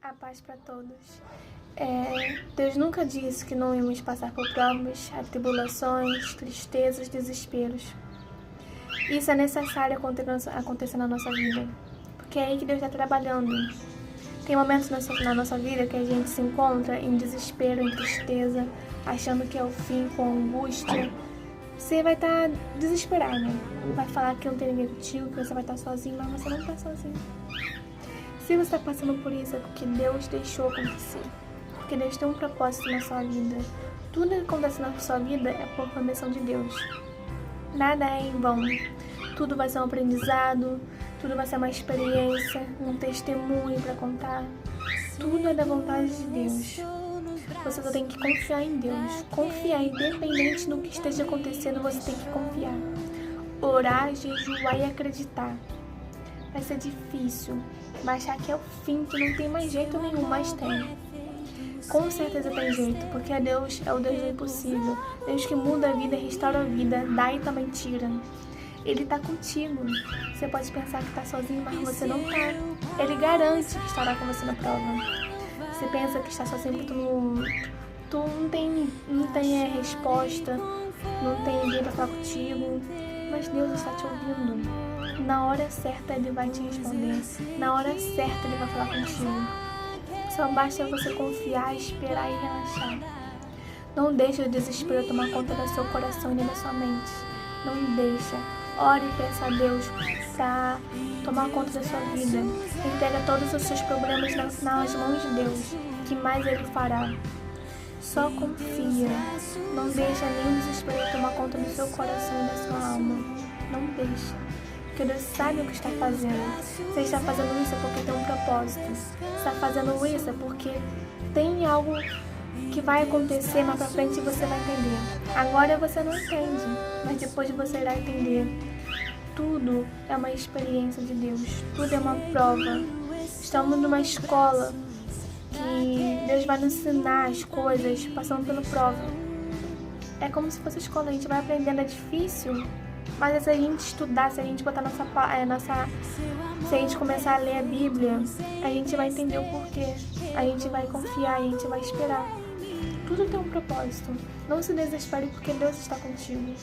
A paz para todos. Deus nunca disse que não íamos passar por provas, atribulações, tristezas, desesperos. Isso é necessário acontecer na nossa vida, porque é aí que Deus está trabalhando. Tem momentos na nossa vida que a gente se encontra em desespero, em tristeza, achando que é o fim, com angústia. Você vai estar desesperado, vai falar que não tem ninguém contigo, que você vai estar sozinho, mas você não está sozinho. Se você está passando por isso, é porque Deus deixou acontecer. Porque Deus tem um propósito na sua vida. Tudo que acontece na sua vida é por permissão de Deus. Nada é em vão. Tudo vai ser um aprendizado, tudo vai ser uma experiência, um testemunho para contar. Tudo é da vontade de Deus. Você só tem que confiar em Deus. Confiar, independente do que esteja acontecendo, você tem que confiar. Orar, jejuar e acreditar. Vai ser difícil, vai achar que é o fim, que não tem mais jeito nenhum, mas tem. Com certeza tem jeito, porque Deus é o Deus do impossível. Deus que muda a vida, restaura a vida, dá e também tira. Ele está contigo. Você pode pensar que está sozinho, mas você não está. Ele garante que estará com você na prova. Você pensa que está sozinho porque tu não tem resposta, não tem ninguém para falar contigo, mas Deus está te ouvindo. Na hora certa Ele vai te responder, na hora certa Ele vai falar contigo. Só basta você confiar, esperar e relaxar. Não deixe o desespero tomar conta do seu coração e da sua mente. Não deixa. Ore e peça a Deus para tomar conta da sua vida. Entrega todos os seus problemas nas mãos de Deus, que mais Ele fará. Só confia. Não deixa nenhum desespero tomar conta do seu coração e da sua alma. Não deixa. Porque Deus sabe o que está fazendo. Você está fazendo isso porque tem um propósito. Você está fazendo isso porque tem algo que vai acontecer mais pra frente e você vai entender. Agora você não entende, mas depois você irá entender. Tudo é uma experiência de Deus. Tudo é uma prova. Estamos numa escola que Deus vai nos ensinar as coisas passando pela prova. É como se fosse escola, a gente vai aprendendo, é difícil. Mas se a gente estudar, se a gente botar se a gente começar a ler a Bíblia, a gente vai entender o porquê. A gente vai confiar, a gente vai esperar. Tudo tem um propósito. Não se desespere porque Deus está contigo.